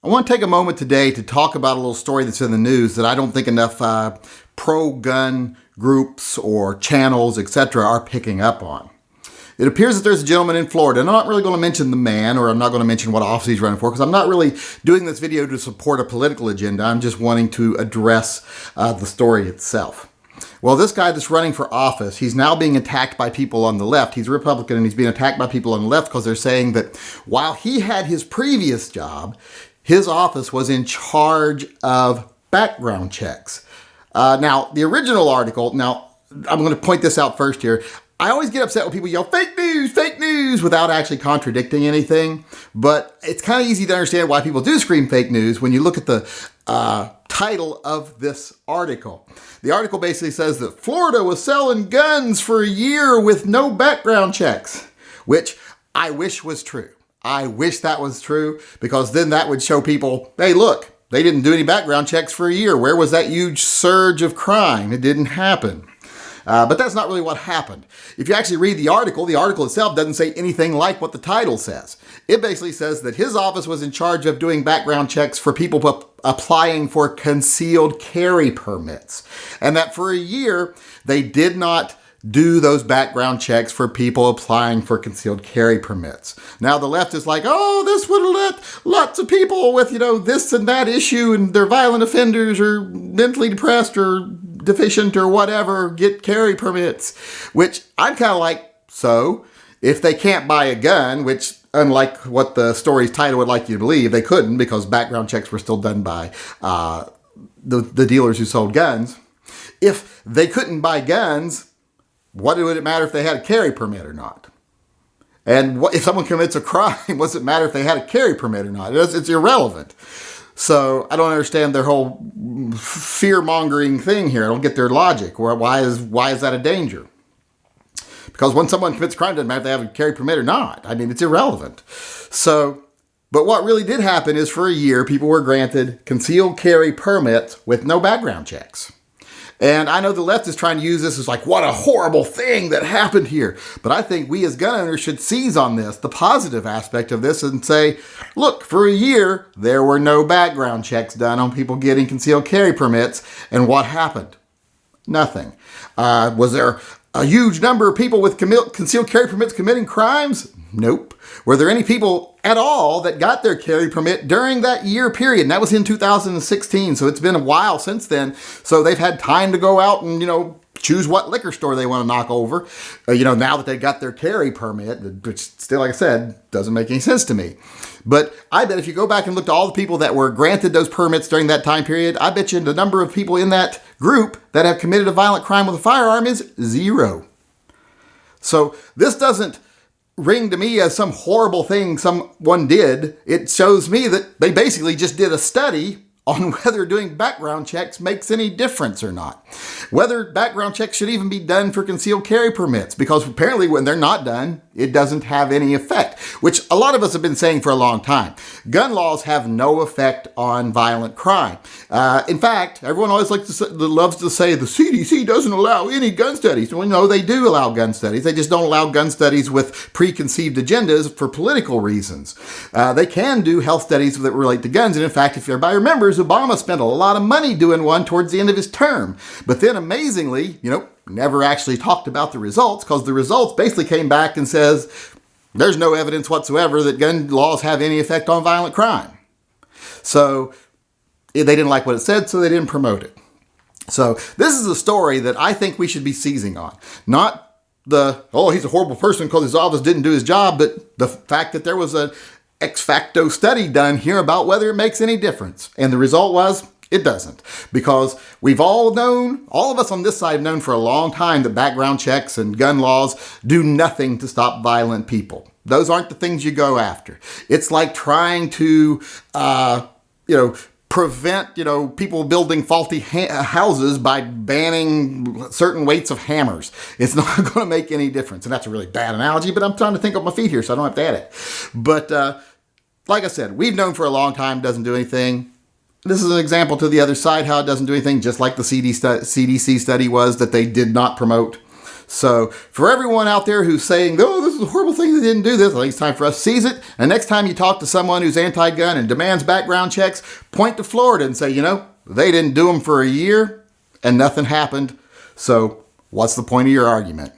I want to take a moment today to talk about a little story that's in the news that I don't think enough pro-gun groups or channels, etc. are picking up on. It appears that there's a gentleman in Florida, and I'm not really going to mention the man, or I'm not going to mention what office he's running for, because I'm not really doing this video to support a political agenda. I'm just wanting to address the story itself. Well, this guy that's running for office, he's now being attacked by people on the left. He's a Republican, and he's being attacked by people on the left because they're saying that while he had his previous job, his office was in charge of background checks. Now, the original article, now, I'm going to point this out first here. I always get upset when people yell, fake news, without actually contradicting anything. But it's kind of easy to understand why people do scream fake news when you look at the title of this article. The article basically says that Florida was selling guns for a year with no background checks, which I wish was true. I wish that was true, because then that would show people, hey, look, they didn't do any background checks for a year. Where was that huge surge of crime? It didn't happen. But that's not really what happened. If you actually read the article itself doesn't say anything like what the title says. It basically says that his office was in charge of doing background checks for people applying for concealed carry permits. And that for a year, they did not do those background checks for people applying for concealed carry permits. Now the left is like, oh, this would let lots of people with, this and that issue, and they're violent offenders or mentally depressed or deficient or whatever, get carry permits, which I'm kind of like, so if they can't buy a gun, which unlike what the story's title would like you to believe, they couldn't, because background checks were still done by the dealers who sold guns. If they couldn't buy guns, what would it matter if they had a carry permit or not? And if someone commits a crime, what does it matter if they had a carry permit or not? It's irrelevant. So I don't understand their whole fear-mongering thing here. I don't get their logic. Why is that a danger? Because when someone commits a crime, it doesn't matter if they have a carry permit or not. I mean, it's irrelevant. So, but what really did happen is for a year, people were granted concealed carry permits with no background checks. And I know the left is trying to use this as like, what a horrible thing that happened here. But I think we as gun owners should seize on this, the positive aspect of this, and say, look, for a year, there were no background checks done on people getting concealed carry permits. And what happened? Nothing. Was there a huge number of people with concealed carry permits committing crimes? Nope. Were there any people at all that got their carry permit during that year period? And that was in 2016. So it's been a while since then. So they've had time to go out and, choose what liquor store they want to knock over, now that they got their carry permit, which still, like I said, doesn't make any sense to me. But I bet if you go back and look at all the people that were granted those permits during that time period, I bet you the number of people in that group that have committed a violent crime with a firearm is 0. So this doesn't ring to me as some horrible thing someone did. It shows me that they basically just did a study on whether doing background checks makes any difference or not. Whether background checks should even be done for concealed carry permits, because apparently when they're not done, it doesn't have any effect, which a lot of us have been saying for a long time. Gun laws have no effect on violent crime. In fact, everyone always loves to say the CDC doesn't allow any gun studies. Well, no, they do allow gun studies. They just don't allow gun studies with preconceived agendas for political reasons. They can do health studies that relate to guns. And in fact, if everybody remembers, Obama spent a lot of money doing one towards the end of his term. But then amazingly, never actually talked about the results, because the results basically came back and says there's no evidence whatsoever that gun laws have any effect on violent crime. So they didn't like what it said, so they didn't promote it. So this is a story that I think we should be seizing on. Not he's a horrible person because his office didn't do his job, but the fact that there was a ex facto study done here about whether it makes any difference. And the result was, it doesn't. Because we've all of us on this side have known for a long time that background checks and gun laws do nothing to stop violent people. Those aren't the things you go after. It's like trying to, prevent, people building faulty houses by banning certain weights of hammers. It's not going to make any difference. And that's a really bad analogy, but I'm trying to think on my feet here, so I don't have to add it. But like I said, we've known for a long time it doesn't do anything. This is an example to the other side how it doesn't do anything, just like the CDC study was that they did not promote. So for everyone out there who's saying, oh, this is a horrible thing, they didn't do this, I think it's time for us to seize it. And next time you talk to someone who's anti-gun and demands background checks, point to Florida and say, they didn't do them for a year and nothing happened. So what's the point of your argument?